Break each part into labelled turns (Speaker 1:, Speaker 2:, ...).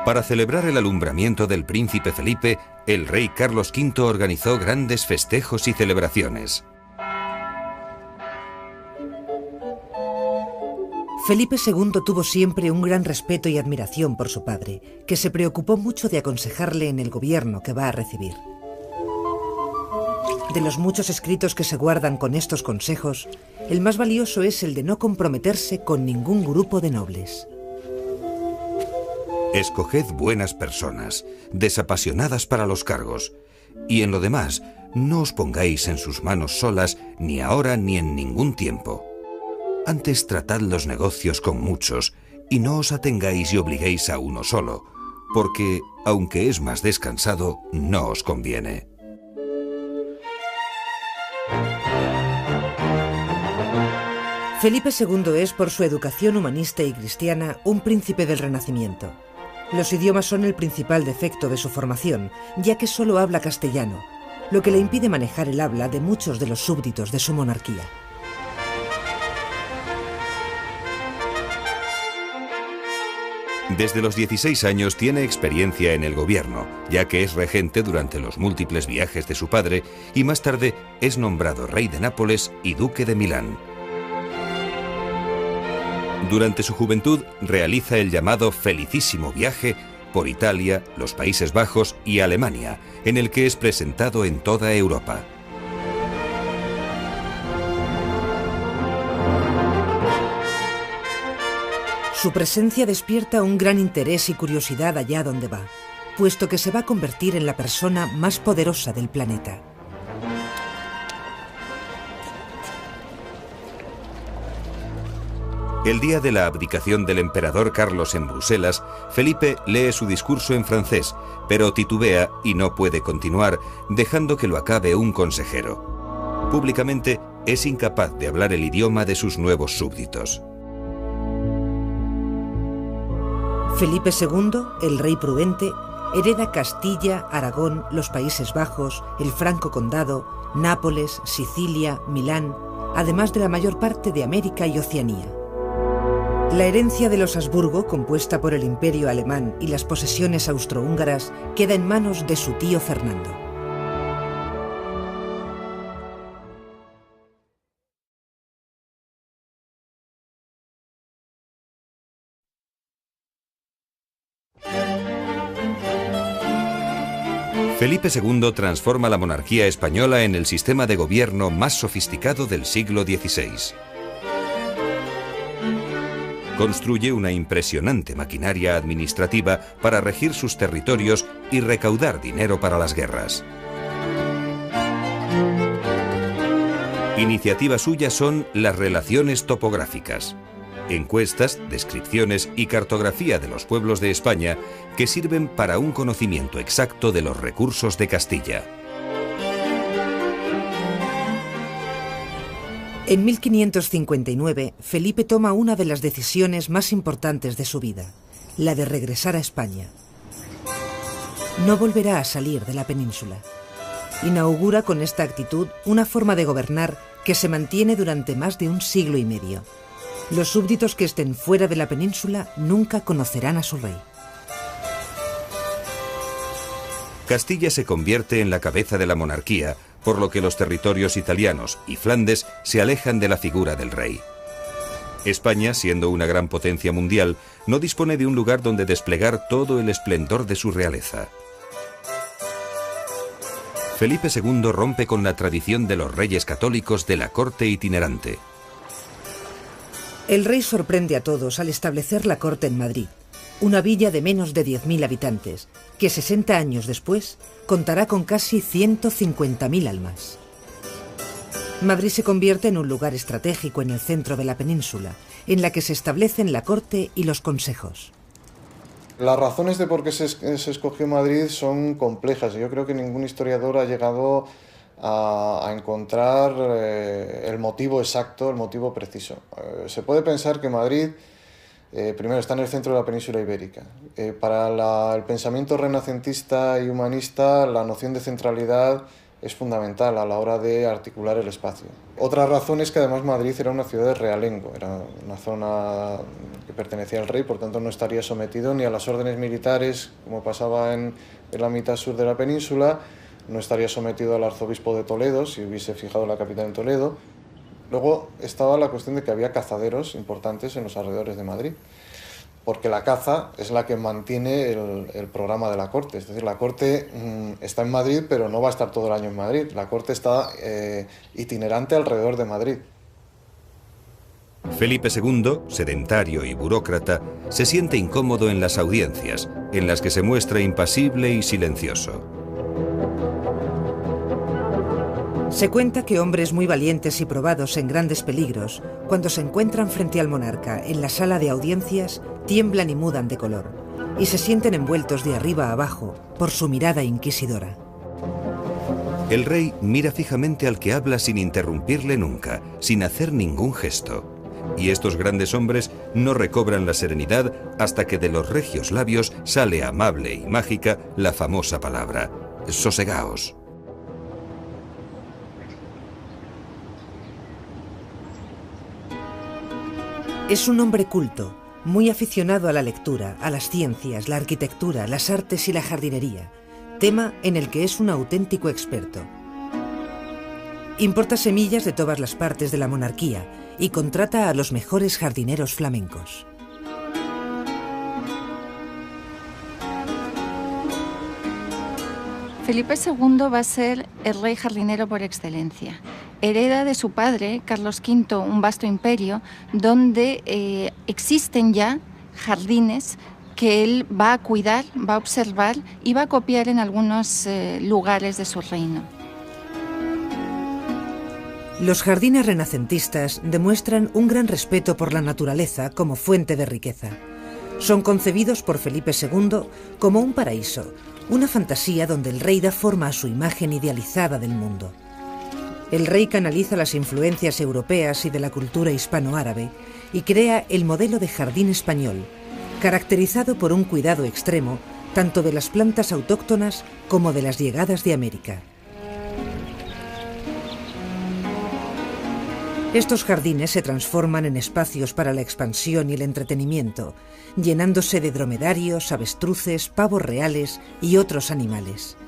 Speaker 1: Para celebrar el alumbramiento del príncipe Felipe, el rey Carlos V organizó grandes festejos y celebraciones.
Speaker 2: Felipe II tuvo siempre un gran respeto y admiración por su padre, que se preocupó mucho de aconsejarle en el gobierno que va a recibir. De los muchos escritos que se guardan con estos consejos, el más valioso es el de no comprometerse con ningún grupo de nobles.
Speaker 1: Escoged buenas personas, desapasionadas para los cargos, y en lo demás, no os pongáis en sus manos solas, ni ahora ni en ningún tiempo. Antes tratad los negocios con muchos, y no os atengáis y obliguéis a uno solo, porque, aunque es más descansado, no os conviene.
Speaker 2: Felipe II es, por su educación humanista y cristiana, un príncipe del Renacimiento. Los idiomas son el principal defecto de su formación, ya que solo habla castellano, lo que le impide manejar el habla de muchos de los súbditos de su monarquía.
Speaker 1: Desde los 16 años tiene experiencia en el gobierno, ya que es regente durante los múltiples viajes de su padre y más tarde es nombrado rey de Nápoles y duque de Milán. Durante su juventud realiza el llamado Felicísimo Viaje por Italia, los Países Bajos y Alemania, en el que es presentado en toda Europa.
Speaker 2: Su presencia despierta un gran interés y curiosidad allá donde va, puesto que se va a convertir en la persona más poderosa del planeta.
Speaker 1: El día de la abdicación del emperador Carlos en Bruselas, Felipe lee su discurso en francés, pero titubea y no puede continuar, dejando que lo acabe un consejero. Públicamente es incapaz de hablar el idioma de sus nuevos súbditos.
Speaker 2: Felipe II, el rey prudente, hereda Castilla, Aragón, los Países Bajos, el Franco Condado, Nápoles, Sicilia, Milán, además de la mayor parte de América y Oceanía. La herencia de los Habsburgo, compuesta por el Imperio alemán y las posesiones austrohúngaras, queda en manos de su tío Fernando.
Speaker 1: Felipe II transforma la monarquía española en el sistema de gobierno más sofisticado del siglo XVI. Construye una impresionante maquinaria administrativa para regir sus territorios y recaudar dinero para las guerras. Iniciativa suya son las relaciones topográficas, encuestas, descripciones y cartografía de los pueblos de España que sirven para un conocimiento exacto de los recursos de Castilla.
Speaker 2: En 1559, Felipe toma una de las decisiones más importantes de su vida, la de regresar a España. No volverá a salir de la península. Inaugura con esta actitud una forma de gobernar que se mantiene durante más de un siglo y medio. Los súbditos que estén fuera de la península nunca conocerán a su rey.
Speaker 1: Castilla se convierte en la cabeza de la monarquía, por lo que los territorios italianos y Flandes se alejan de la figura del rey. España, siendo una gran potencia mundial, no dispone de un lugar donde desplegar todo el esplendor de su realeza. Felipe II rompe con la tradición de los reyes católicos de la corte itinerante.
Speaker 2: El rey sorprende a todos al establecer la corte en Madrid, una villa de menos de 10.000 habitantes, que 60 años después contará con casi 150.000 almas. Madrid se convierte en un lugar estratégico en el centro de la península, en la que se establecen la corte y los consejos.
Speaker 3: Las razones de por qué se escogió Madrid son complejas. Yo creo que ningún historiador ha llegado a encontrar el motivo exacto, el motivo preciso. Se puede pensar que Madrid primero está en el centro de la península ibérica. Para el pensamiento renacentista y humanista, la noción de centralidad es fundamental a la hora de articular el espacio. Otra razón es que además Madrid era una ciudad de realengo, era una zona que pertenecía al rey, por tanto no estaría sometido ni a las órdenes militares, como pasaba en la mitad sur de la península, no estaría sometido al arzobispo de Toledo, si hubiese fijado la capital en Toledo. Luego estaba la cuestión de que había cazaderos importantes en los alrededores de Madrid, porque la caza es la que mantiene el programa de la corte. Es decir, la corte está en Madrid, pero no va a estar todo el año en Madrid. La corte está itinerante alrededor de Madrid.
Speaker 1: Felipe II, sedentario y burócrata, se siente incómodo en las audiencias, en las que se muestra impasible y silencioso.
Speaker 2: Se cuenta que hombres muy valientes y probados en grandes peligros, cuando se encuentran frente al monarca en la sala de audiencias, tiemblan y mudan de color, y se sienten envueltos de arriba a abajo por su mirada inquisidora.
Speaker 1: El rey mira fijamente al que habla sin interrumpirle nunca, sin hacer ningún gesto. Y estos grandes hombres no recobran la serenidad hasta que de los regios labios sale amable y mágica la famosa palabra: sosegaos.
Speaker 2: Es un hombre culto, muy aficionado a la lectura, a las ciencias, la arquitectura, las artes y la jardinería, tema en el que es un auténtico experto. Importa semillas de todas las partes de la monarquía y contrata a los mejores jardineros flamencos.
Speaker 4: Felipe II va a ser el rey jardinero por excelencia. Hereda de su padre, Carlos V, un vasto imperio donde existen ya jardines que él va a cuidar, va a observar y va a copiar en algunos lugares de su reino.
Speaker 2: Los jardines renacentistas demuestran un gran respeto por la naturaleza como fuente de riqueza. Son concebidos por Felipe II como un paraíso, una fantasía donde el rey da forma a su imagen idealizada del mundo. El rey canaliza las influencias europeas y de la cultura hispano-árabe y crea el modelo de jardín español, caracterizado por un cuidado extremo tanto de las plantas autóctonas como de las llegadas de América. Estos jardines se transforman en espacios para la expansión y el entretenimiento, llenándose de dromedarios, avestruces, pavos reales y otros animales.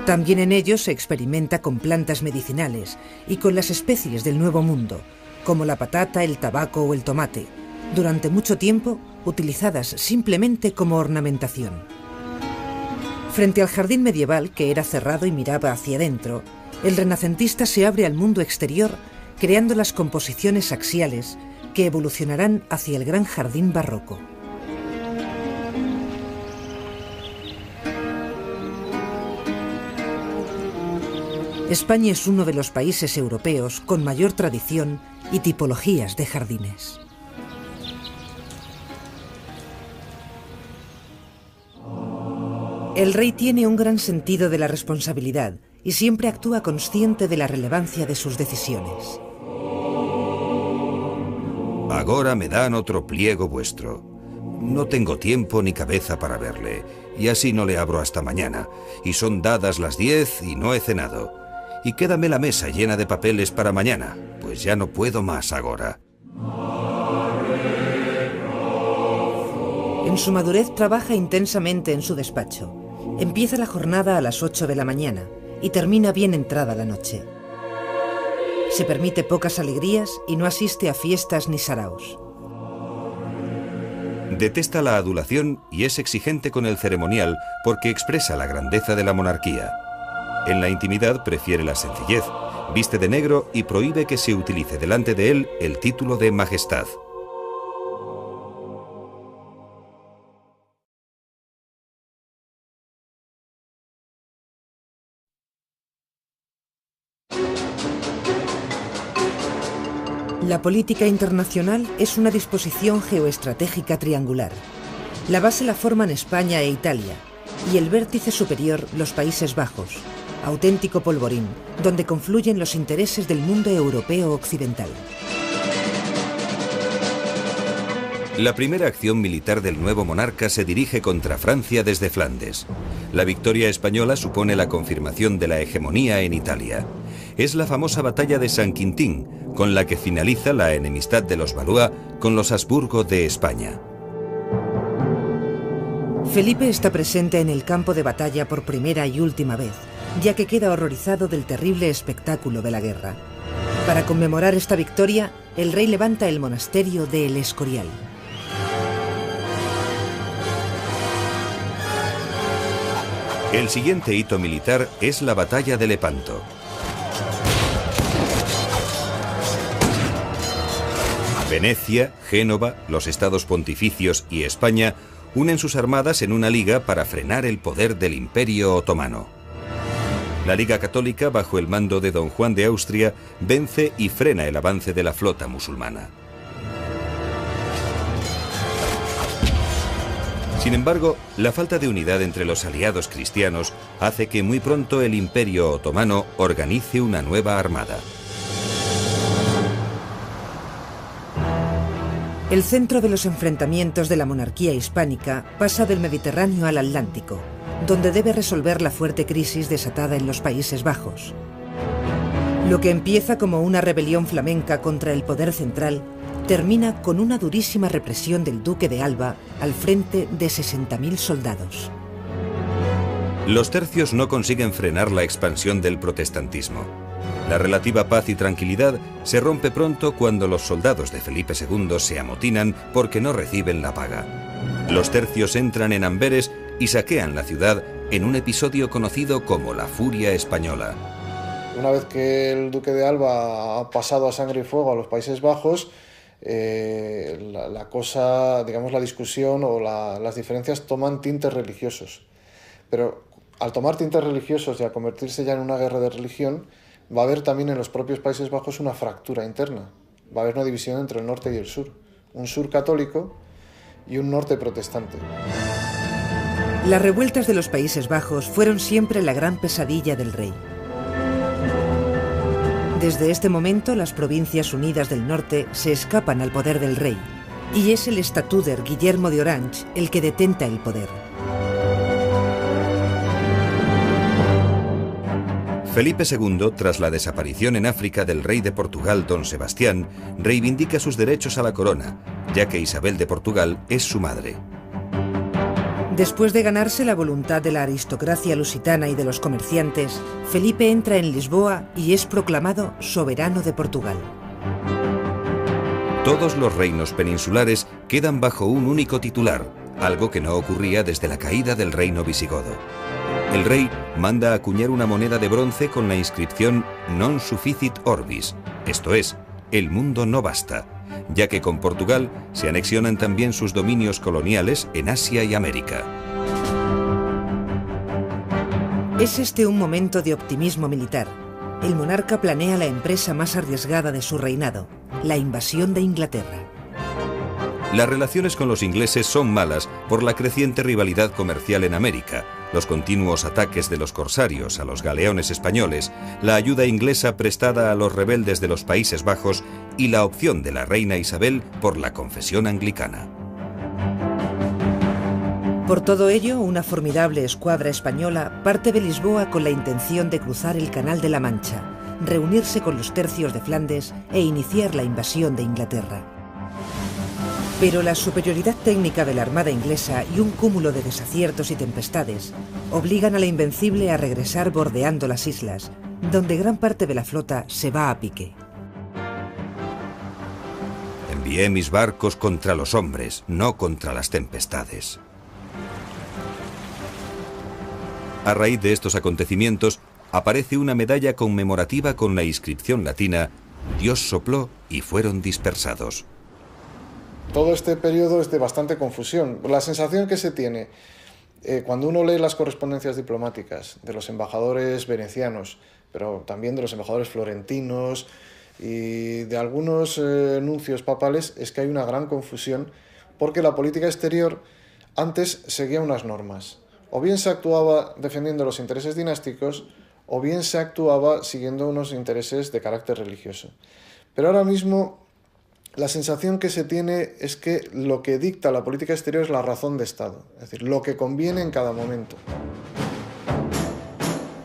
Speaker 2: También en ellos se experimenta con plantas medicinales y con las especies del Nuevo Mundo, como la patata, el tabaco o el tomate, durante mucho tiempo utilizadas simplemente como ornamentación. Frente al jardín medieval, que era cerrado y miraba hacia adentro, el renacentista se abre al mundo exterior creando las composiciones axiales que evolucionarán hacia el gran jardín barroco. España es uno de los países europeos con mayor tradición y tipologías de jardines. El rey tiene un gran sentido de la responsabilidad y siempre actúa consciente de la relevancia de sus decisiones.
Speaker 1: Agora me dan otro pliego vuestro. No tengo tiempo ni cabeza para verle, y así no le abro hasta mañana, y son dadas las 10 y no he cenado. Y quédame la mesa llena de papeles para mañana, pues ya no puedo más agora.
Speaker 2: En su madurez trabaja intensamente en su despacho. Empieza la jornada a las 8 de la mañana y termina bien entrada la noche. Se permite pocas alegrías y no asiste a fiestas ni saraos.
Speaker 1: Detesta la adulación y es exigente con el ceremonial porque expresa la grandeza de la monarquía. En la intimidad prefiere la sencillez, viste de negro y prohíbe que se utilice delante de él el título de majestad.
Speaker 2: La política internacional es una disposición geoestratégica triangular. La base la forman España e Italia, y el vértice superior los Países Bajos, auténtico polvorín, donde confluyen los intereses del mundo europeo occidental.
Speaker 1: La primera acción militar del nuevo monarca se dirige contra Francia desde Flandes. La victoria española supone la confirmación de la hegemonía en Italia. Es la famosa batalla de San Quintín, con la que finaliza la enemistad de los Valois con los Habsburgo de España.
Speaker 2: Felipe está presente en el campo de batalla por primera y última vez, ya que queda horrorizado del terrible espectáculo de la guerra. Para conmemorar esta victoria, el rey levanta el monasterio de El Escorial.
Speaker 1: El siguiente hito militar es la batalla de Lepanto. Venecia, Génova, los estados pontificios y España unen sus armadas en una liga para frenar el poder del Imperio Otomano. La Liga Católica, bajo el mando de Don Juan de Austria, vence y frena el avance de la flota musulmana. Sin embargo, la falta de unidad entre los aliados cristianos hace que muy pronto el Imperio Otomano organice una nueva armada.
Speaker 2: El centro de los enfrentamientos de la monarquía hispánica pasa del Mediterráneo al Atlántico, donde debe resolver la fuerte crisis desatada en los Países Bajos. Lo que empieza como una rebelión flamenca contra el poder central termina con una durísima represión del duque de Alba al frente de 60.000 soldados.
Speaker 1: Los tercios no consiguen frenar la expansión del protestantismo. La relativa paz y tranquilidad se rompe pronto cuando los soldados de Felipe II se amotinan porque no reciben la paga. Los tercios entran en Amberes y saquean la ciudad en un episodio conocido como la Furia Española.
Speaker 3: Una vez que el duque de Alba ha pasado a sangre y fuego a los Países Bajos, la cosa, digamos, la discusión o las diferencias toman tintes religiosos. Pero al tomar tintes religiosos y a convertirse ya en una guerra de religión, va a haber también en los propios Países Bajos una fractura interna. Va a haber una división entre el norte y el sur. Un sur católico y un norte protestante.
Speaker 2: Las revueltas de los Países Bajos fueron siempre la gran pesadilla del rey. Desde este momento, las Provincias Unidas del Norte se escapan al poder del rey, y es el estatúder Guillermo de Orange el que detenta el poder.
Speaker 1: Felipe II, tras la desaparición en África del rey de Portugal, don Sebastián, reivindica sus derechos a la corona, ya que Isabel de Portugal es su madre.
Speaker 2: Después de ganarse la voluntad de la aristocracia lusitana y de los comerciantes, Felipe entra en Lisboa y es proclamado soberano de Portugal.
Speaker 1: Todos los reinos peninsulares quedan bajo un único titular, algo que no ocurría desde la caída del reino visigodo. El rey manda acuñar una moneda de bronce con la inscripción Non sufficit orbis, esto es, el mundo no basta, ya que con Portugal se anexionan también sus dominios coloniales en Asia y América.
Speaker 2: Es este un momento de optimismo militar. El monarca planea la empresa más arriesgada de su reinado, la invasión de Inglaterra.
Speaker 1: Las relaciones con los ingleses son malas por la creciente rivalidad comercial en América, los continuos ataques de los corsarios a los galeones españoles, la ayuda inglesa prestada a los rebeldes de los Países Bajos y la opción de la reina Isabel por la confesión anglicana.
Speaker 2: Por todo ello, una formidable escuadra española parte de Lisboa con la intención de cruzar el Canal de la Mancha, reunirse con los tercios de Flandes e iniciar la invasión de Inglaterra. Pero la superioridad técnica de la armada inglesa y un cúmulo de desaciertos y tempestades obligan a la Invencible a regresar bordeando las islas, donde gran parte de la flota se va a pique.
Speaker 1: Envié mis barcos contra los hombres, no contra las tempestades. A raíz de estos acontecimientos, aparece una medalla conmemorativa con la inscripción latina «Dios sopló y fueron dispersados».
Speaker 3: Todo este periodo es de bastante confusión. La sensación que se tiene cuando uno lee las correspondencias diplomáticas de los embajadores venecianos, pero también de los embajadores florentinos y de algunos nuncios papales, es que hay una gran confusión porque la política exterior antes seguía unas normas. O bien se actuaba defendiendo los intereses dinásticos o bien se actuaba siguiendo unos intereses de carácter religioso. Pero ahora mismo La sensación que se tiene es que lo que dicta la política exterior es la razón de Estado, es decir, lo que conviene en cada momento.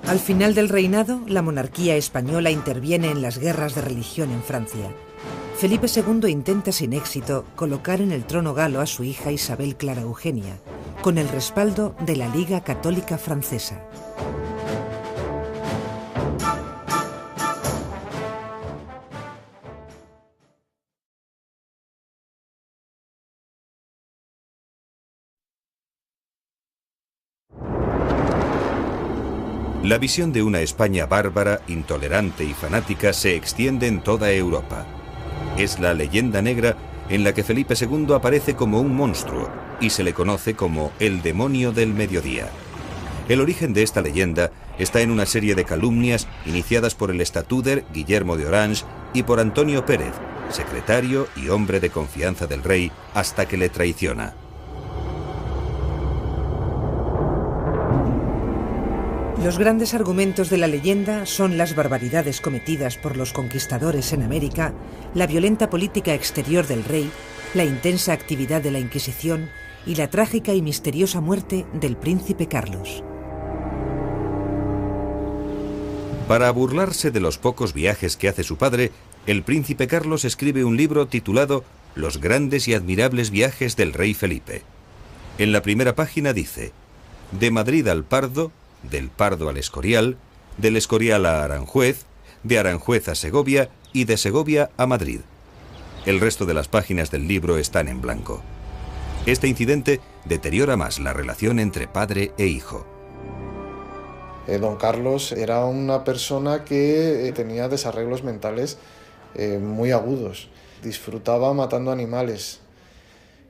Speaker 2: Al final del reinado, la monarquía española interviene en las guerras de religión en Francia. Felipe II intenta sin éxito colocar en el trono galo a su hija Isabel Clara Eugenia, con el respaldo de la Liga Católica Francesa.
Speaker 1: La visión de una España bárbara, intolerante y fanática se extiende en toda Europa. Es la leyenda negra en la que Felipe II aparece como un monstruo y se le conoce como el demonio del mediodía. El origen de esta leyenda está en una serie de calumnias iniciadas por el estatúder Guillermo de Orange y por Antonio Pérez, secretario y hombre de confianza del rey, hasta que le traiciona.
Speaker 2: Los grandes argumentos de la leyenda son las barbaridades cometidas por los conquistadores en América, la violenta política exterior del rey, la intensa actividad de la Inquisición y la trágica y misteriosa muerte del príncipe Carlos.
Speaker 1: Para burlarse de los pocos viajes que hace su padre, el príncipe Carlos escribe un libro titulado Los grandes y admirables viajes del rey Felipe. En la primera página dice: de Madrid al Pardo, del Pardo al Escorial, del Escorial a Aranjuez, de Aranjuez a Segovia y de Segovia a Madrid. El resto de las páginas del libro están en blanco. Este incidente deteriora más la relación entre padre e hijo.
Speaker 3: Don Carlos era una persona que tenía desarreglos mentales muy agudos. Disfrutaba matando animales,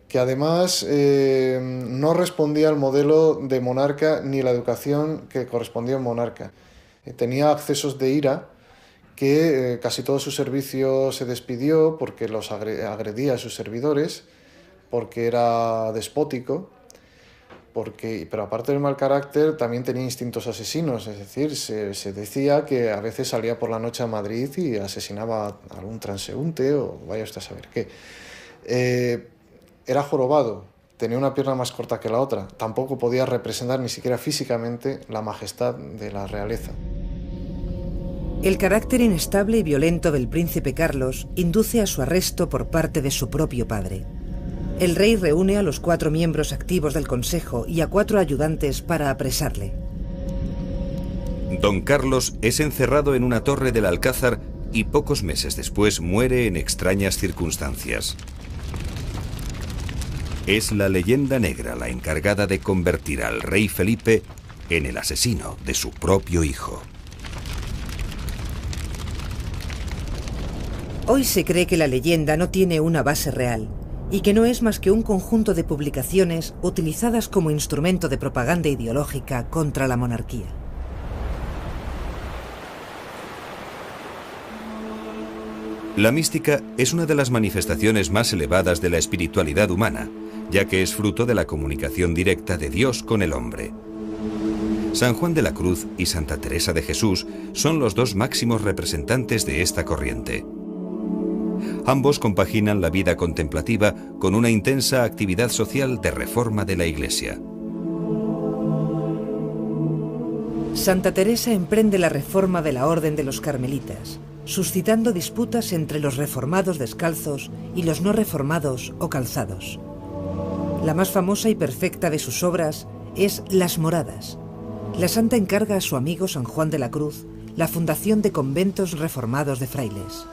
Speaker 3: que además no respondía al modelo de monarca ni la educación que correspondía a un monarca. Tenía accesos de ira, que casi todo su servicio se despidió porque los agredía a sus servidores, porque era despótico, pero aparte del mal carácter también tenía instintos asesinos, es decir, se decía que a veces salía por la noche a Madrid y asesinaba a algún transeúnte o vaya usted a saber qué. Era jorobado, tenía una pierna más corta que la otra, tampoco podía representar ni siquiera físicamente la majestad de la realeza.
Speaker 2: El carácter inestable y violento del príncipe Carlos induce a su arresto por parte de su propio padre. El rey reúne a los 4 miembros activos del consejo y a 4 ayudantes para apresarle.
Speaker 1: Don Carlos es encerrado en una torre del Alcázar y pocos meses después muere en extrañas circunstancias. Es la leyenda negra la encargada de convertir al rey Felipe en el asesino de su propio hijo.
Speaker 2: Hoy se cree que la leyenda no tiene una base real y que no es más que un conjunto de publicaciones utilizadas como instrumento de propaganda ideológica contra la monarquía.
Speaker 1: La mística es una de las manifestaciones más elevadas de la espiritualidad humana, ya que es fruto de la comunicación directa de Dios con el hombre. San Juan de la Cruz y Santa Teresa de Jesús son los 2 máximos representantes de esta corriente. Ambos compaginan la vida contemplativa con una intensa actividad social de reforma de la Iglesia.
Speaker 2: Santa Teresa emprende la reforma de la Orden de los Carmelitas, suscitando disputas entre los reformados descalzos y los no reformados o calzados. La más famosa y perfecta de sus obras es Las Moradas. La santa encarga a su amigo San Juan de la Cruz la fundación de conventos reformados de frailes.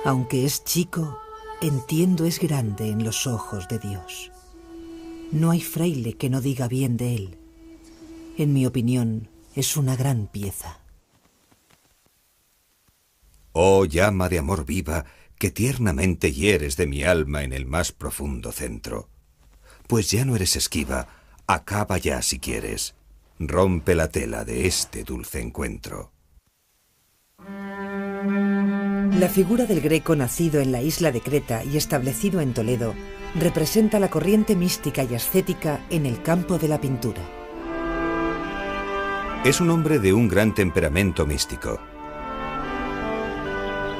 Speaker 2: Aunque es chico, entiendo es grande en los ojos de Dios. No hay fraile que no diga bien de él. En mi opinión, es una gran pieza.
Speaker 1: Oh llama de amor viva, que tiernamente hieres de mi alma en el más profundo centro. Pues ya no eres esquiva, acaba ya si quieres. Rompe la tela de este dulce encuentro.
Speaker 2: La figura del Greco nacido en la isla de Creta y establecido en Toledo representa la corriente mística y ascética en el campo de la pintura.
Speaker 1: Es un hombre de un gran temperamento místico.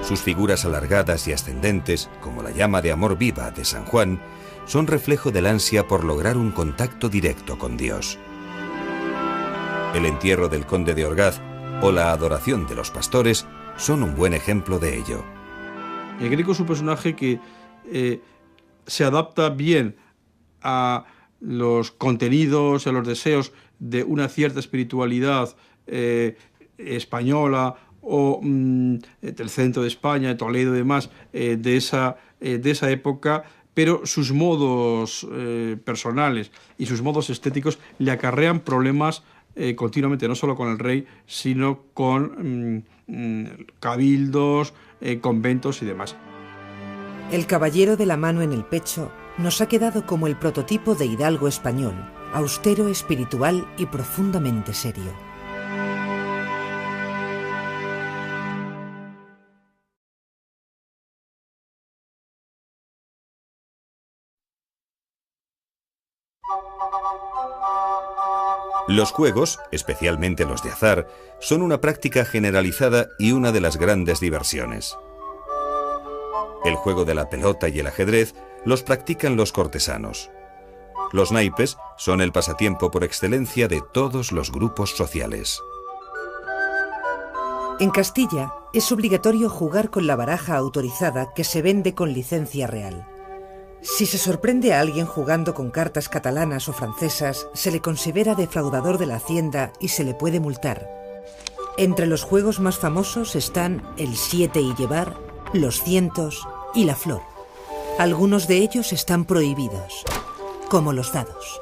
Speaker 1: Sus figuras alargadas y ascendentes, como la llama de amor viva de San Juan, son reflejo del ansia por lograr un contacto directo con Dios. El entierro del conde de Orgaz o la adoración de los pastores son un buen ejemplo de ello.
Speaker 5: El Greco es un personaje que se adapta bien a los contenidos, a los deseos de una cierta espiritualidad española o del centro de España, de Toledo y demás, de esa época, pero sus modos personales y sus modos estéticos le acarrean problemas continuamente, no solo con el rey, sino con cabildos, conventos y demás.
Speaker 2: El caballero de la mano en el pecho nos ha quedado como el prototipo de hidalgo español, austero, espiritual y profundamente serio.
Speaker 1: Los juegos, especialmente los de azar, son una práctica generalizada y una de las grandes diversiones. El juego de la pelota y el ajedrez los practican los cortesanos. Los naipes son el pasatiempo por excelencia de todos los grupos sociales.
Speaker 2: En Castilla es obligatorio jugar con la baraja autorizada que se vende con licencia real. Si se sorprende a alguien jugando con cartas catalanas o francesas, se le considera defraudador de la hacienda y se le puede multar. Entre los juegos más famosos están el 7 y llevar, los cientos y la flor. Algunos de ellos están prohibidos, como los dados.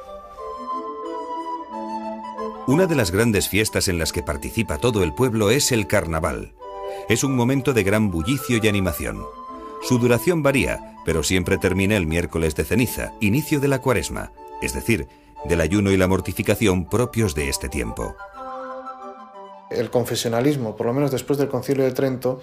Speaker 1: Una de las grandes fiestas en las que participa todo el pueblo es el carnaval. Es un momento de gran bullicio y animación. Su duración varía, pero siempre termina el miércoles de ceniza, inicio de la cuaresma, es decir, del ayuno y la mortificación propios de este tiempo.
Speaker 3: El confesionalismo, por lo menos después del Concilio de Trento,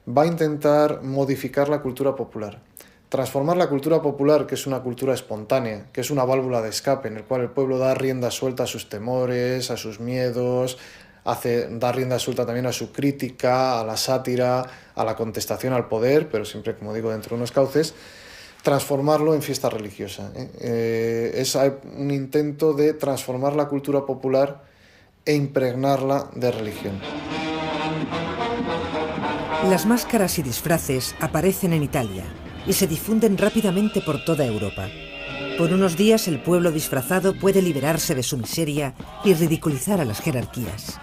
Speaker 3: va a intentar modificar la cultura popular. Transformar la cultura popular, que es una cultura espontánea, que es una válvula de escape en el cual el pueblo da rienda suelta a sus temores, a sus miedos, da rienda suelta también a su crítica, a la sátira, a la contestación al poder, pero siempre, como digo, dentro de unos cauces, transformarlo en fiesta religiosa. Es un intento de transformar la cultura popular e impregnarla de religión.
Speaker 2: Las máscaras y disfraces aparecen en Italia y se difunden rápidamente por toda Europa. Por unos días el pueblo disfrazado puede liberarse de su miseria y ridiculizar a las jerarquías.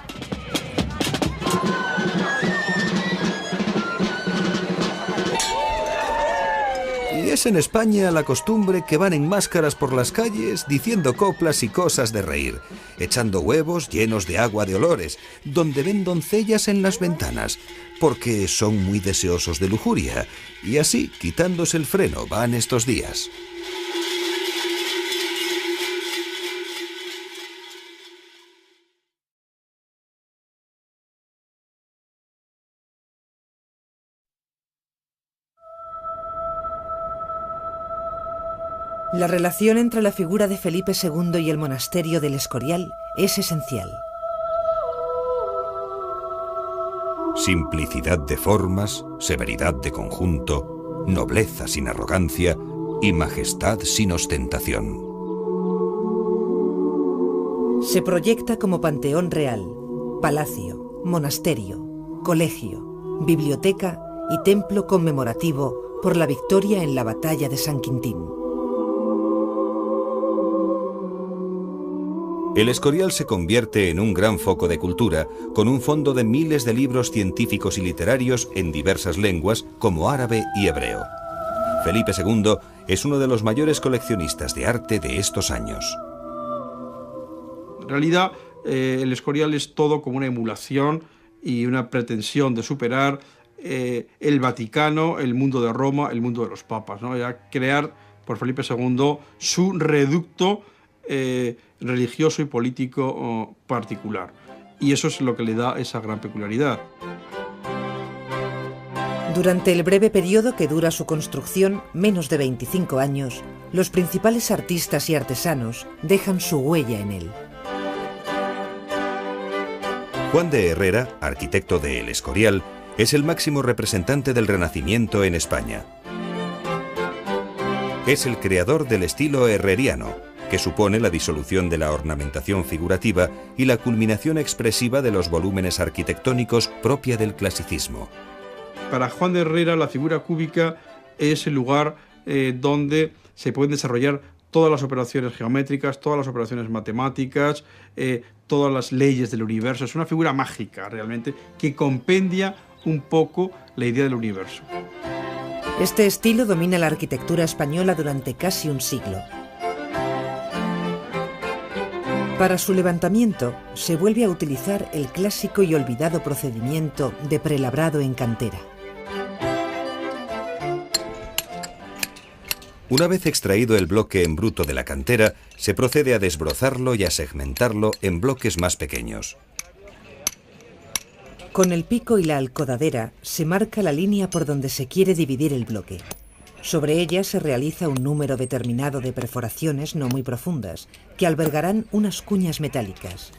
Speaker 1: Y es en España la costumbre que van en máscaras por las calles diciendo coplas y cosas de reír, echando huevos llenos de agua de olores, donde ven doncellas en las ventanas, porque son muy deseosos de lujuria, y así, quitándose el freno, van estos días.
Speaker 2: La relación entre la figura de Felipe II y el monasterio del Escorial es esencial.
Speaker 1: Simplicidad de formas, severidad de conjunto, nobleza sin arrogancia y majestad sin ostentación.
Speaker 2: Se proyecta como panteón real, palacio, monasterio, colegio, biblioteca y templo conmemorativo por la victoria en la batalla de San Quintín.
Speaker 1: El Escorial se convierte en un gran foco de cultura, con un fondo de miles de libros científicos y literarios en diversas lenguas, como árabe y hebreo. Felipe II es uno de los mayores coleccionistas de arte de estos años.
Speaker 5: En realidad, el Escorial es todo como una emulación y una pretensión de superar el Vaticano, el mundo de Roma, el mundo de los papas, ¿no? Ya crear por Felipe II su reducto religioso y político particular. Y eso es lo que le da esa gran peculiaridad.
Speaker 2: Durante el breve periodo que dura su construcción, menos de 25 años, los principales artistas y artesanos dejan su huella en él.
Speaker 1: Juan de Herrera, arquitecto de El Escorial, Es el máximo representante del Renacimiento en España. Es el creador del estilo herreriano, que supone la disolución de la ornamentación figurativa y la culminación expresiva de los volúmenes arquitectónicos propia del clasicismo.
Speaker 5: Para Juan de Herrera, la figura cúbica es el lugar donde se pueden desarrollar todas las operaciones geométricas, todas las operaciones matemáticas, todas las leyes del universo. Es una figura mágica, realmente, que compendia un poco la idea del universo.
Speaker 2: Este estilo domina la arquitectura española durante casi un siglo. Para su levantamiento, se vuelve a utilizar el clásico y olvidado procedimiento de prelabrado en cantera.
Speaker 1: Una vez extraído el bloque en bruto de la cantera, se procede a desbrozarlo y a segmentarlo en bloques más pequeños.
Speaker 2: Con el pico y la alcodadera se marca la línea por donde se quiere dividir el bloque. Sobre ella se realiza un número determinado de perforaciones no muy profundas, que albergarán unas cuñas metálicas.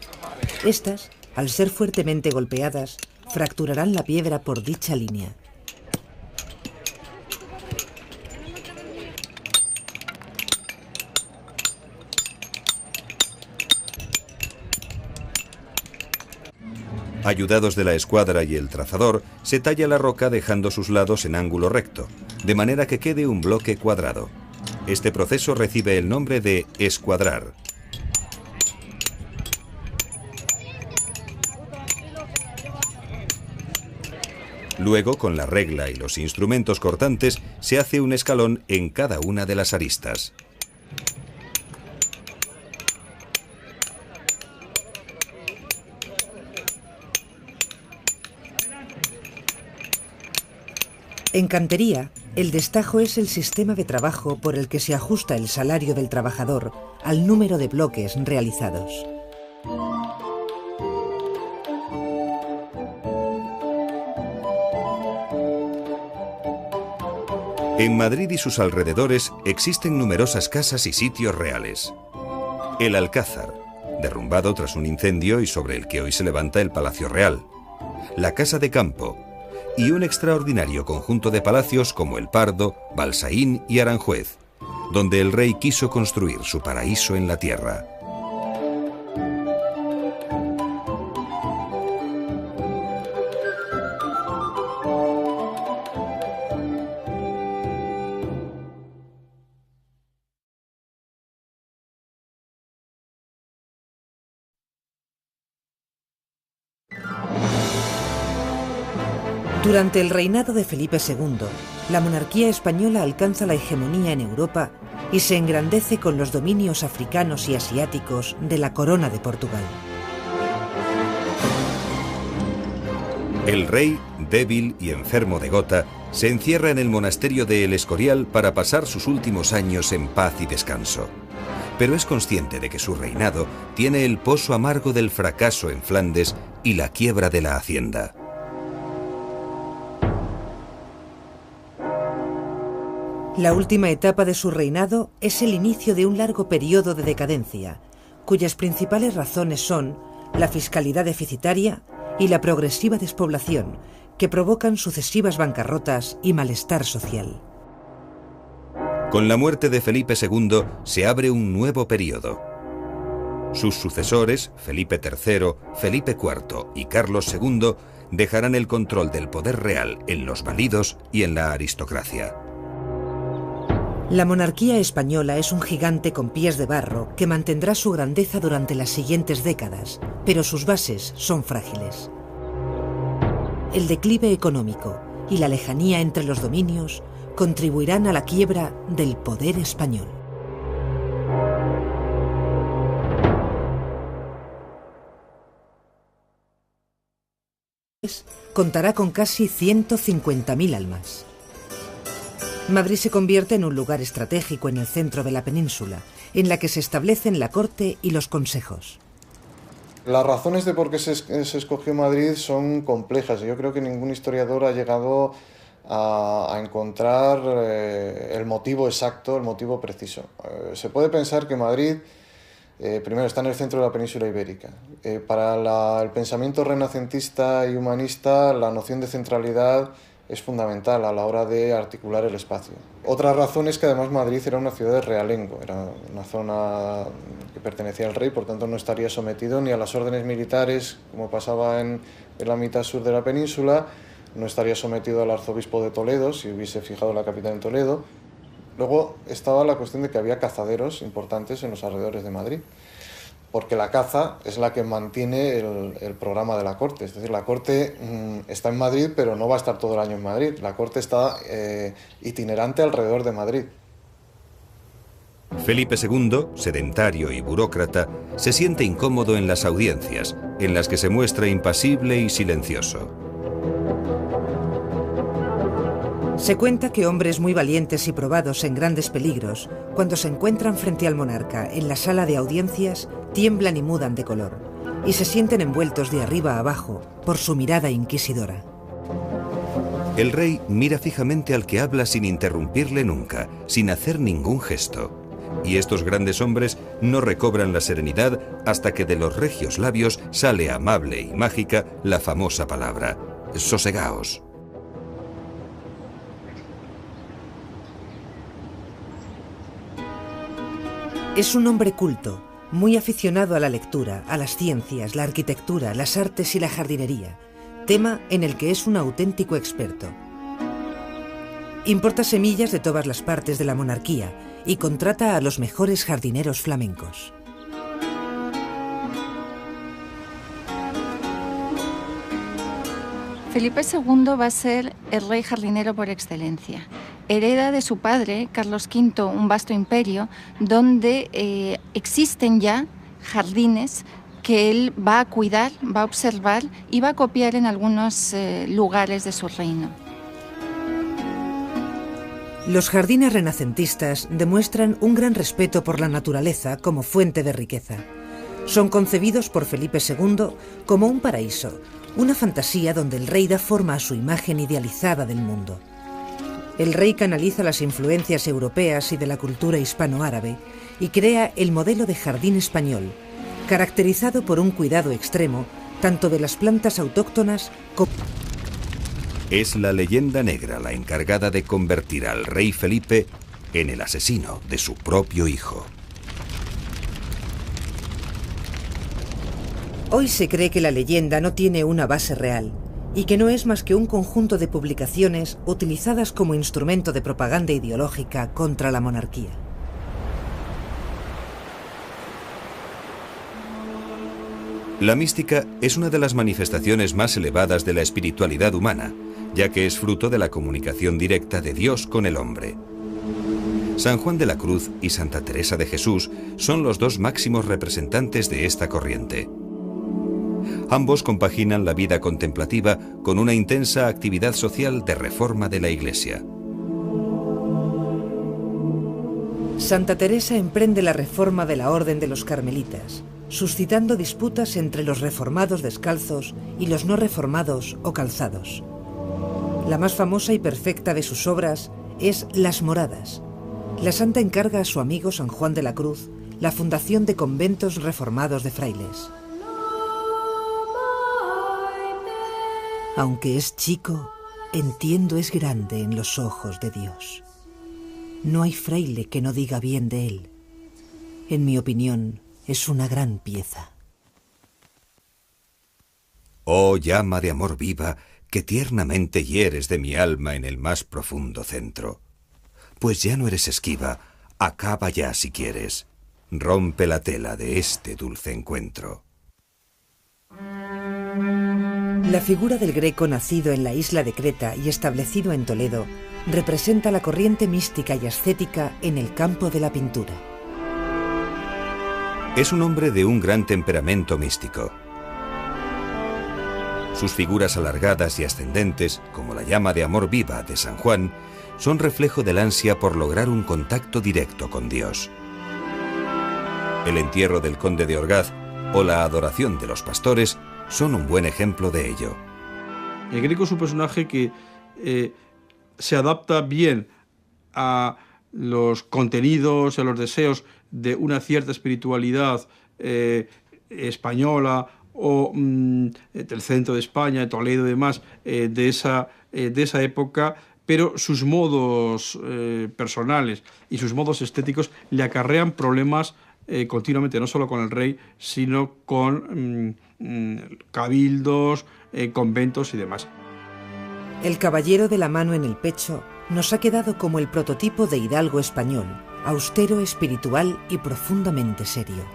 Speaker 2: Estas, al ser fuertemente golpeadas, fracturarán la piedra por dicha línea.
Speaker 1: Ayudados de la escuadra y el trazador, se talla la roca dejando sus lados en ángulo recto, de manera que quede un bloque cuadrado. Este proceso recibe el nombre de escuadrar. Luego, con la regla y los instrumentos cortantes, se hace un escalón en cada una de las aristas.
Speaker 2: En cantería, el destajo es el sistema de trabajo por el que se ajusta el salario del trabajador al número de bloques realizados.
Speaker 1: En Madrid y sus alrededores existen numerosas casas y sitios reales. El Alcázar, derrumbado tras un incendio y sobre el que hoy se levanta el Palacio Real. La Casa de Campo, y un extraordinario conjunto de palacios como el Pardo, Balsaín y Aranjuez, donde el rey quiso construir su paraíso en la tierra.
Speaker 2: Durante el reinado de Felipe II, la monarquía española alcanza la hegemonía en Europa y se engrandece con los dominios africanos y asiáticos de la Corona de Portugal.
Speaker 1: El rey, débil y enfermo de gota, se encierra en el monasterio de El Escorial para pasar sus últimos años en paz y descanso. Pero es consciente de que su reinado tiene el pozo amargo del fracaso en Flandes y la quiebra de la hacienda.
Speaker 2: La última etapa de su reinado es el inicio de un largo periodo de decadencia, cuyas principales razones son la fiscalidad deficitaria y la progresiva despoblación, que provocan sucesivas bancarrotas y malestar social.
Speaker 1: Con la muerte de Felipe II se abre un nuevo periodo. Sus sucesores, Felipe III, Felipe IV y Carlos II, dejarán el control del poder real en los válidos y en la aristocracia.
Speaker 2: La monarquía española es un gigante con pies de barro que mantendrá su grandeza durante las siguientes décadas, pero sus bases son frágiles. El declive económico y la lejanía entre los dominios contribuirán a la quiebra del poder español. Contará con casi 150.000 almas. Madrid se convierte en un lugar estratégico en el centro de la península, en la que se establecen la corte y los consejos.
Speaker 3: Las razones de por qué se escogió Madrid son complejas. Yo creo que ningún historiador ha llegado a encontrar el motivo exacto, el motivo preciso. Se puede pensar que Madrid primero, está en el centro de la península ibérica. Para el pensamiento renacentista y humanista, la noción de centralidad es fundamental a la hora de articular el espacio. Otra razón es que además Madrid era una ciudad de realengo, era una zona que pertenecía al rey, por tanto no estaría sometido ni a las órdenes militares, como pasaba en la mitad sur de la península, no estaría sometido al arzobispo de Toledo, si hubiese fijado la capital en Toledo. Luego estaba la cuestión de que había cazaderos importantes en los alrededores de Madrid, porque la caza es la que mantiene el programa de la corte. Es decir, la corte está en Madrid, pero no va a estar todo el año en Madrid. La corte está itinerante alrededor de Madrid.
Speaker 1: Felipe II, sedentario y burócrata, se siente incómodo en las audiencias, en las que se muestra impasible y silencioso.
Speaker 2: Se cuenta que hombres muy valientes y probados en grandes peligros, cuando se encuentran frente al monarca en la sala de audiencias, tiemblan y mudan de color, y se sienten envueltos de arriba a abajo por su mirada inquisidora.
Speaker 1: El rey mira fijamente al que habla sin interrumpirle nunca, sin hacer ningún gesto. Y estos grandes hombres no recobran la serenidad hasta que de los regios labios sale amable y mágica la famosa palabra: sosegaos.
Speaker 2: Es un hombre culto, muy aficionado a la lectura, a las ciencias, la arquitectura, las artes y la jardinería, tema en el que es un auténtico experto. Importa semillas de todas las partes de la monarquía y contrata a los mejores jardineros flamencos.
Speaker 4: Felipe II va a ser el rey jardinero por excelencia. Hereda de su padre, Carlos V, un vasto imperio donde existen ya jardines que él va a cuidar, va a observar y va a copiar en algunos lugares de su reino.
Speaker 2: Los jardines renacentistas demuestran un gran respeto por la naturaleza como fuente de riqueza. Son concebidos por Felipe II como un paraíso, una fantasía donde el rey da forma a su imagen idealizada del mundo. El rey canaliza las influencias europeas y de la cultura hispano-árabe y crea el modelo de jardín español, caracterizado por un cuidado extremo tanto de las plantas autóctonas como...
Speaker 1: Es la leyenda negra la encargada de convertir al rey Felipe en el asesino de su propio hijo.
Speaker 2: Hoy se cree que la leyenda no tiene una base real y que no es más que un conjunto de publicaciones utilizadas como instrumento de propaganda ideológica contra la monarquía.
Speaker 1: La mística es una de las manifestaciones más elevadas de la espiritualidad humana, ya que es fruto de la comunicación directa de Dios con el hombre. San Juan de la Cruz y Santa Teresa de Jesús son los dos máximos representantes de esta corriente. Ambos compaginan la vida contemplativa con una intensa actividad social de reforma de la Iglesia.
Speaker 2: Santa Teresa emprende la reforma de la Orden de los Carmelitas, suscitando disputas entre los reformados descalzos y los no reformados o calzados. La más famosa y perfecta de sus obras es Las Moradas. La santa encarga a su amigo San Juan de la Cruz la fundación de conventos reformados de frailes. Aunque es chico, entiendo es grande en los ojos de Dios. No hay fraile que no diga bien de él. En mi opinión, es una gran pieza.
Speaker 1: Oh llama de amor viva, que tiernamente hieres de mi alma en el más profundo centro. Pues ya no eres esquiva, acaba ya si quieres. Rompe la tela de este dulce encuentro.
Speaker 2: La figura del Greco nacido en la isla de Creta y establecido en Toledo representa la corriente mística y ascética en el campo de la pintura.
Speaker 1: Es un hombre de un gran temperamento místico. Sus figuras alargadas y ascendentes, como la llama de amor viva de San Juan, son reflejo del ansia por lograr un contacto directo con Dios. El entierro del conde de Orgaz o la adoración de los pastores son un buen ejemplo de ello.
Speaker 5: El Greco es un personaje que se adapta bien a los contenidos, a los deseos de una cierta espiritualidad española o del centro de España, de Toledo y demás, de esa época, pero sus modos personales y sus modos estéticos le acarrean problemas continuamente, no solo con el rey, sino con cabildos, conventos y demás.
Speaker 2: El caballero de la mano en el pecho nos ha quedado como el prototipo de hidalgo español, austero, espiritual y profundamente serio.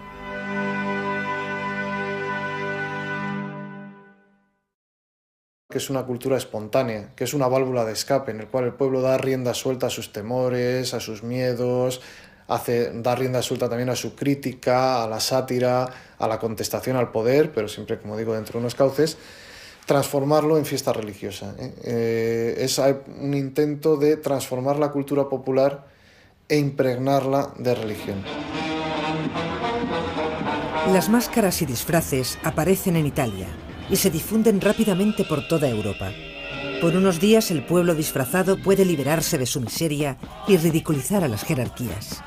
Speaker 3: Que es una cultura espontánea, que es una válvula de escape en el cual el pueblo da rienda suelta a sus temores, a sus miedos, da rienda suelta también a su crítica, a la sátira, a la contestación al poder, pero siempre, como digo, dentro de unos cauces, transformarlo en fiesta religiosa. Es un intento de transformar la cultura popular e impregnarla de religión.
Speaker 2: Las máscaras y disfraces aparecen en Italia y se difunden rápidamente por toda Europa. Por unos días el pueblo disfrazado puede liberarse de su miseria y ridiculizar a las jerarquías.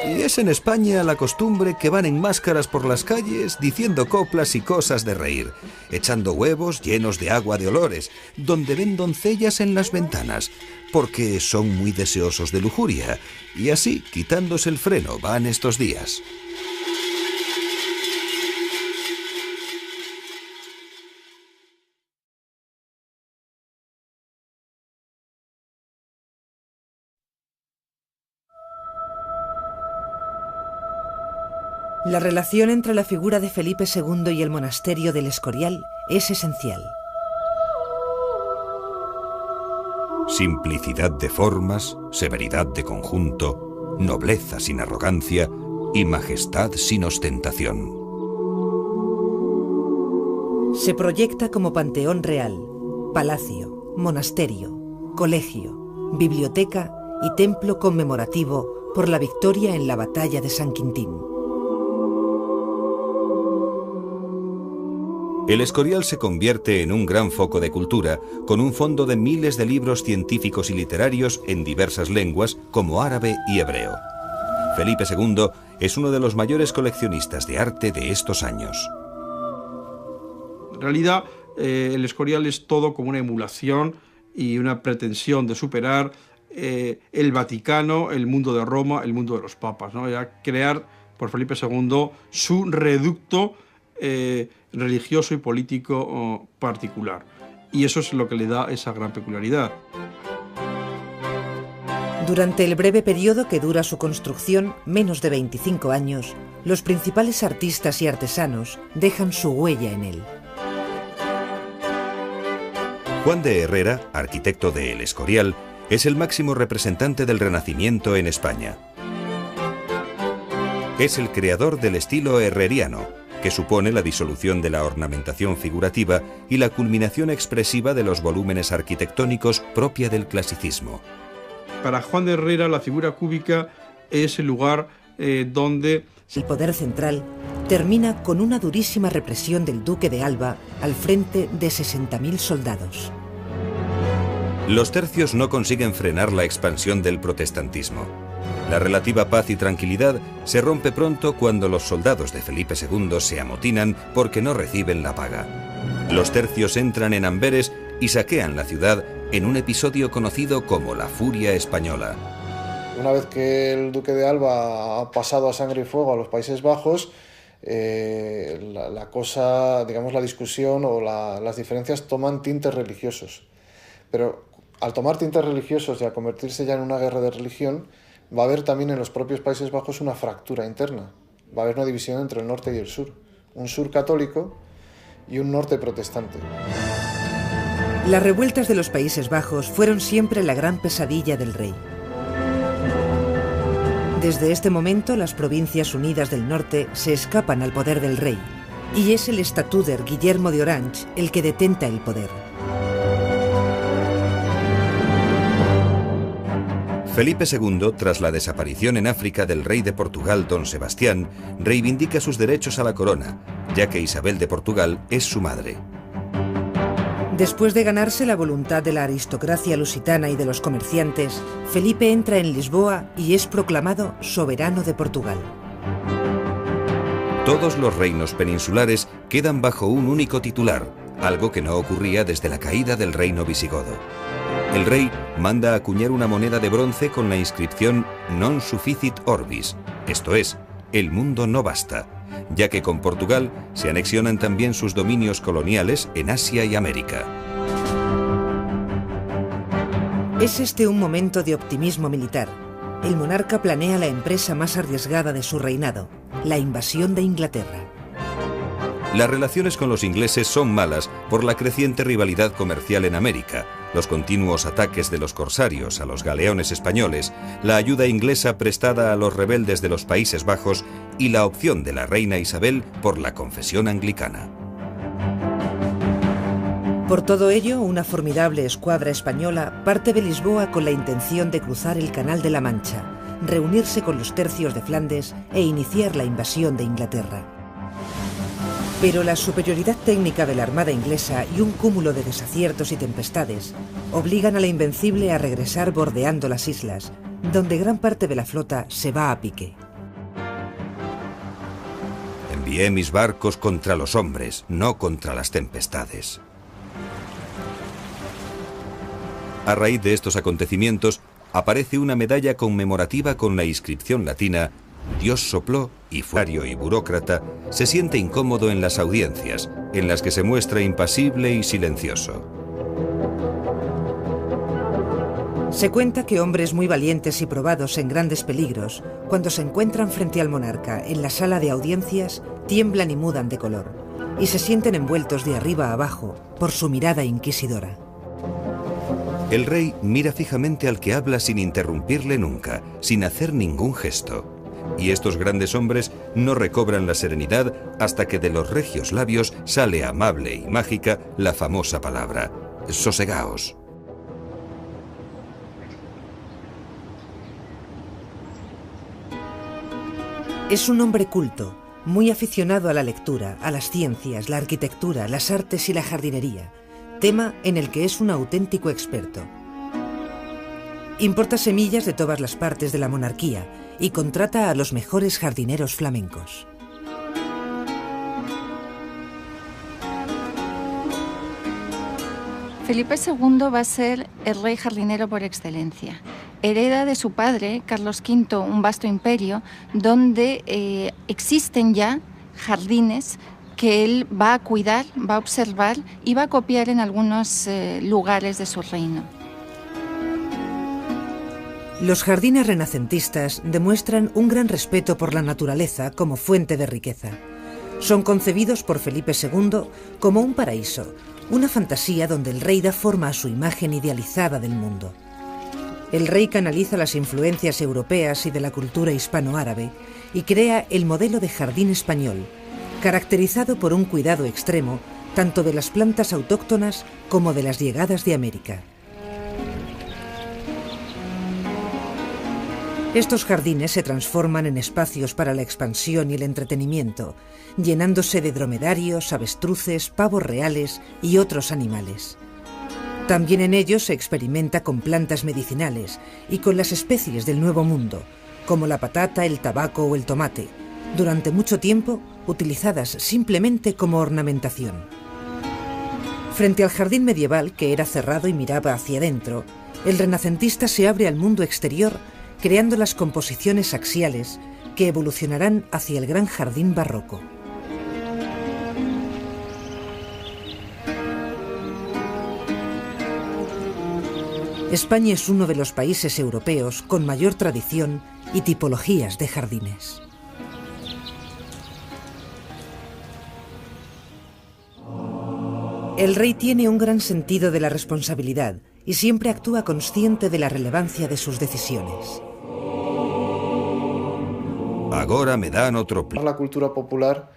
Speaker 1: Y es en España la costumbre que van en máscaras por las calles diciendo coplas y cosas de reír, echando huevos llenos de agua de olores, donde ven doncellas en las ventanas, porque son muy deseosos de lujuria, y así, quitándose el freno, van estos días.
Speaker 2: La relación entre la figura de Felipe II y el monasterio del Escorial es esencial.
Speaker 1: Simplicidad de formas, severidad de conjunto, nobleza sin arrogancia y majestad sin ostentación.
Speaker 2: Se proyecta como panteón real, palacio, monasterio, colegio, biblioteca y templo conmemorativo por la victoria en la batalla de San Quintín.
Speaker 1: El Escorial se convierte en un gran foco de cultura, con un fondo de miles de libros científicos y literarios en diversas lenguas, como árabe y hebreo. Felipe II es uno de los mayores coleccionistas de arte de estos años.
Speaker 5: En realidad, el Escorial es todo como una emulación y una pretensión de superar el Vaticano, el mundo de Roma, el mundo de los papas, ¿no? Ya crear por Felipe II su reducto religioso y político particular. Y eso es lo que le da esa gran peculiaridad.
Speaker 2: Durante el breve periodo que dura su construcción, menos de 25 años, los principales artistas y artesanos dejan su huella en él.
Speaker 1: Juan de Herrera, arquitecto de El Escorial, es el máximo representante del Renacimiento en España. Es el creador del estilo herreriano, que supone la disolución de la ornamentación figurativa y la culminación expresiva de los volúmenes arquitectónicos propia del clasicismo.
Speaker 5: Para Juan de Herrera, la figura cúbica es el lugar donde
Speaker 2: el poder central termina con una durísima represión del duque de Alba al frente de 60.000 soldados.
Speaker 1: Los tercios no consiguen frenar la expansión del protestantismo. La relativa paz y tranquilidad se rompe pronto cuando los soldados de Felipe II se amotinan porque no reciben la paga. Los tercios entran en Amberes y saquean la ciudad en un episodio conocido como la Furia Española.
Speaker 3: Una vez que el duque de Alba ha pasado a sangre y fuego a los Países Bajos, la cosa, digamos, la discusión o las diferencias toman tintes religiosos. Pero al tomar tintes religiosos y al convertirse ya en una guerra de religión, va a haber también en los propios Países Bajos una fractura interna. Va a haber una división entre el norte y el sur. Un sur católico y un norte protestante.
Speaker 2: Las revueltas de los Países Bajos fueron siempre la gran pesadilla del rey. Desde este momento, las Provincias Unidas del Norte se escapan al poder del rey, y es el estatúder Guillermo de Orange el que detenta el poder.
Speaker 1: Felipe II, tras la desaparición en África del rey de Portugal, don Sebastián, reivindica sus derechos a la corona, ya que Isabel de Portugal es su madre.
Speaker 2: Después de ganarse la voluntad de la aristocracia lusitana y de los comerciantes, Felipe entra en Lisboa y es proclamado soberano de Portugal.
Speaker 1: Todos los reinos peninsulares quedan bajo un único titular, algo que no ocurría desde la caída del reino visigodo. El rey manda acuñar una moneda de bronce con la inscripción Non sufficit orbis, esto es, el mundo no basta, ya que con Portugal se anexionan también sus dominios coloniales en Asia y América.
Speaker 2: Es este un momento de optimismo militar. El monarca planea la empresa más arriesgada de su reinado, la invasión de Inglaterra.
Speaker 1: Las relaciones con los ingleses son malas por la creciente rivalidad comercial en América, los continuos ataques de los corsarios a los galeones españoles, la ayuda inglesa prestada a los rebeldes de los Países Bajos y la opción de la reina Isabel por la confesión anglicana.
Speaker 2: Por todo ello, una formidable escuadra española parte de Lisboa con la intención de cruzar el Canal de la Mancha, reunirse con los tercios de Flandes e iniciar la invasión de Inglaterra. Pero la superioridad técnica de la armada inglesa y un cúmulo de desaciertos y tempestades obligan a la Invencible a regresar bordeando las islas, donde gran parte de la flota se va a pique.
Speaker 1: Envié mis barcos contra los hombres, no contra las tempestades. A raíz de estos acontecimientos, aparece una medalla conmemorativa con la inscripción latina «Dios sopló y funcionario y burócrata se siente incómodo en las audiencias, en las que se muestra impasible y silencioso».
Speaker 2: Se cuenta que hombres muy valientes y probados en grandes peligros, cuando se encuentran frente al monarca en la sala de audiencias, tiemblan y mudan de color, y se sienten envueltos de arriba a abajo por su mirada inquisidora.
Speaker 1: El rey mira fijamente al que habla sin interrumpirle nunca, sin hacer ningún gesto. Y estos grandes hombres no recobran la serenidad hasta que de los regios labios sale amable y mágica la famosa palabra: sosegaos.
Speaker 2: Es un hombre culto, muy aficionado a la lectura, a las ciencias, la arquitectura, las artes y la jardinería, tema en el que es un auténtico experto. Importa semillas de todas las partes de la monarquía y contrata a los mejores jardineros flamencos.
Speaker 4: Felipe II va a ser el rey jardinero por excelencia. Hereda de su padre, Carlos V, un vasto imperio donde existen ya jardines que él va a cuidar, va a observar y va a copiar en algunos lugares de su reino.
Speaker 2: Los jardines renacentistas demuestran un gran respeto por la naturaleza como fuente de riqueza. Son concebidos por Felipe II como un paraíso, una fantasía donde el rey da forma a su imagen idealizada del mundo. El rey canaliza las influencias europeas y de la cultura hispano-árabe y crea el modelo de jardín español, caracterizado por un cuidado extremo tanto de las plantas autóctonas como de las llegadas de América. Estos jardines se transforman en espacios para la expansión y el entretenimiento, llenándose de dromedarios, avestruces, pavos reales y otros animales. También en ellos se experimenta con plantas medicinales y con las especies del Nuevo Mundo, como la patata, el tabaco o el tomate, durante mucho tiempo utilizadas simplemente como ornamentación. Frente al jardín medieval, que era cerrado y miraba hacia adentro, el renacentista se abre al mundo exterior creando las composiciones axiales que evolucionarán hacia el gran jardín barroco. España es uno de los países europeos con mayor tradición y tipologías de jardines. El rey tiene un gran sentido de la responsabilidad y siempre actúa consciente de la relevancia de sus decisiones.
Speaker 1: Ahora me dan otro plan.
Speaker 3: La cultura popular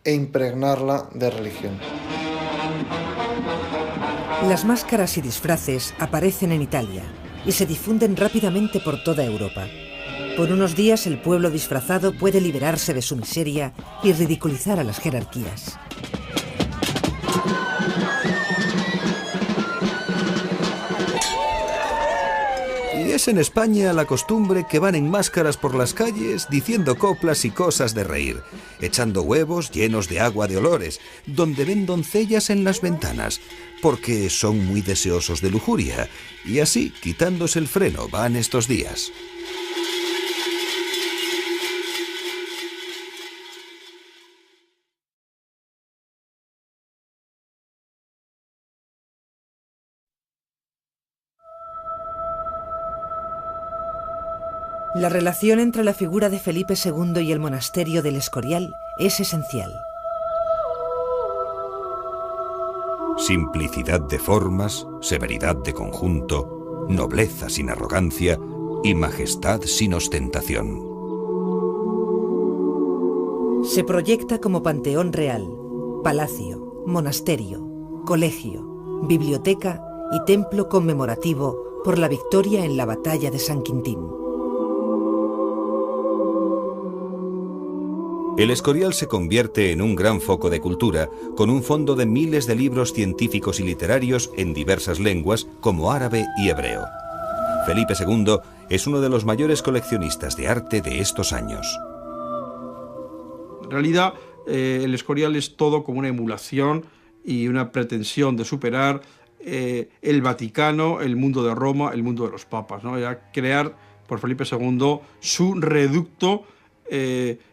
Speaker 3: e impregnarla de religión.
Speaker 2: Las máscaras y disfraces aparecen en Italia y se difunden rápidamente por toda Europa. Por unos días el pueblo disfrazado puede liberarse de su miseria y ridiculizar a las jerarquías.
Speaker 1: Es en España la costumbre que van en máscaras por las calles diciendo coplas y cosas de reír, echando huevos llenos de agua de olores, donde ven doncellas en las ventanas, porque son muy deseosos de lujuria, y así, quitándose el freno, van estos días.
Speaker 2: La relación entre la figura de Felipe II y el monasterio del Escorial es esencial.
Speaker 1: Simplicidad de formas, severidad de conjunto, nobleza sin arrogancia y majestad sin ostentación.
Speaker 2: Se proyecta como panteón real, palacio, monasterio, colegio, biblioteca y templo conmemorativo por la victoria en la batalla de San Quintín.
Speaker 1: El Escorial se convierte en un gran foco de cultura, con un fondo de miles de libros científicos y literarios en diversas lenguas, como árabe y hebreo. Felipe II es uno de los mayores coleccionistas de arte de estos años.
Speaker 5: En realidad, el Escorial es todo como una emulación y una pretensión de superar el Vaticano, el mundo de Roma, el mundo de los papas, ¿no? Era crear por Felipe II su reducto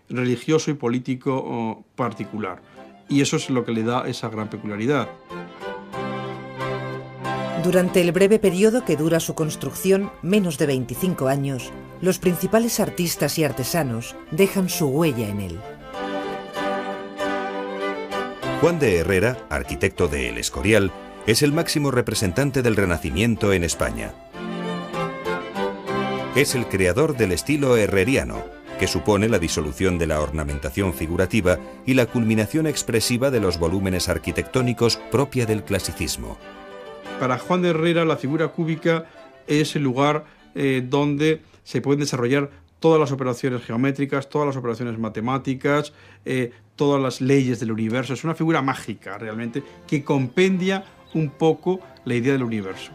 Speaker 5: religioso y político particular. Y eso es lo que le da esa gran peculiaridad.
Speaker 2: Durante el breve periodo que dura su construcción, menos de 25 años, los principales artistas y artesanos dejan su huella en él.
Speaker 1: Juan de Herrera, arquitecto de El Escorial, es el máximo representante del Renacimiento en España. Es el creador del estilo herreriano, que supone la disolución de la ornamentación figurativa y la culminación expresiva de los volúmenes arquitectónicos propia del clasicismo.
Speaker 5: Para Juan de Herrera, la figura cúbica es el lugar donde se pueden desarrollar todas las operaciones geométricas, todas las operaciones matemáticas, todas las leyes del universo. Es una figura mágica, realmente, que compendia un poco la idea del universo.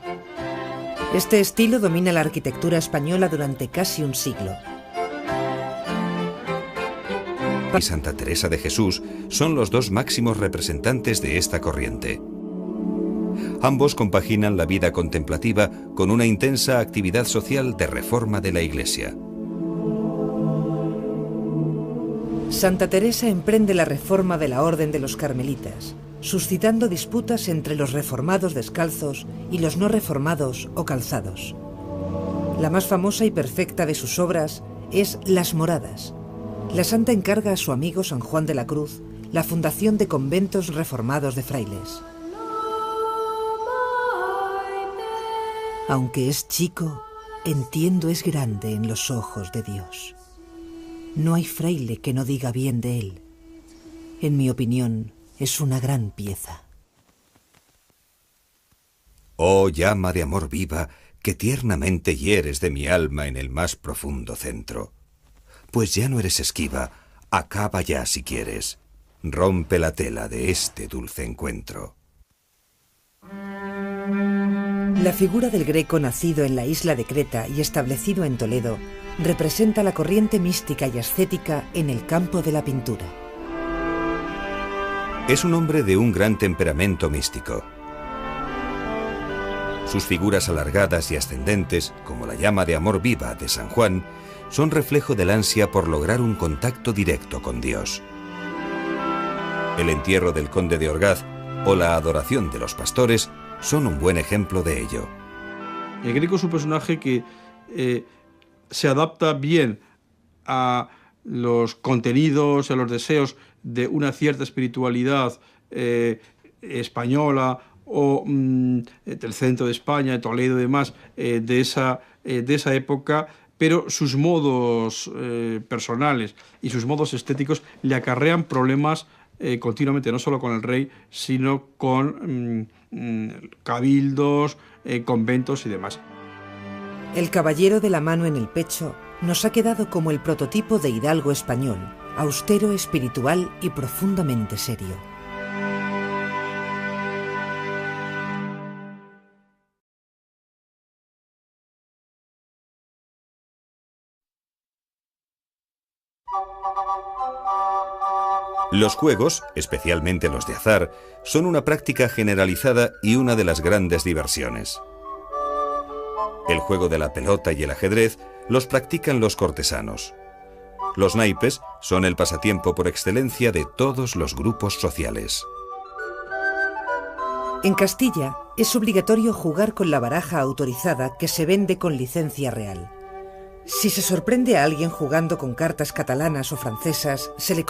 Speaker 2: Este estilo domina la arquitectura española durante casi un siglo.
Speaker 1: Y Santa Teresa de Jesús son los dos máximos representantes de esta corriente. Ambos compaginan la vida contemplativa con una intensa actividad social de reforma de la Iglesia.
Speaker 2: Santa Teresa emprende la reforma de la Orden de los Carmelitas, suscitando disputas entre los reformados descalzos y los no reformados o calzados. La más famosa y perfecta de sus obras es Las Moradas. La santa encarga a su amigo San Juan de la Cruz la fundación de conventos reformados de frailes. Aunque es chico, entiendo es grande en los ojos de Dios. No hay fraile que no diga bien de él. En mi opinión, es una gran pieza.
Speaker 1: Oh llama de amor viva, que tiernamente hieres de mi alma en el más profundo centro. Pues ya no eres esquiva, acaba ya si quieres. Rompe la tela de este dulce encuentro.
Speaker 2: La figura del Greco nacido en la isla de Creta y establecido en Toledo representa la corriente mística y ascética en el campo de la pintura.
Speaker 1: Es un hombre de un gran temperamento místico. Sus figuras alargadas y ascendentes, como la llama de amor viva de San Juan, son reflejo del ansia por lograr un contacto directo con Dios. El entierro del conde de Orgaz o la adoración de los pastores son un buen ejemplo de ello.
Speaker 5: El Greco es un personaje que se adapta bien a los contenidos, a los deseos de una cierta espiritualidad española o del centro de España, de Toledo y demás, de esa época, pero sus modos personales y sus modos estéticos le acarrean problemas continuamente, no solo con el rey, sino con cabildos, conventos y demás.
Speaker 2: El caballero de la mano en el pecho nos ha quedado como el prototipo de hidalgo español, austero, espiritual y profundamente serio.
Speaker 1: Los juegos, especialmente los de azar, son una práctica generalizada y una de las grandes diversiones. El juego de la pelota y el ajedrez los practican los cortesanos. Los naipes son el pasatiempo por excelencia de todos los grupos sociales.
Speaker 2: En Castilla es obligatorio jugar con la baraja autorizada que se vende con licencia real. Si se sorprende a alguien jugando con cartas catalanas o francesas, se le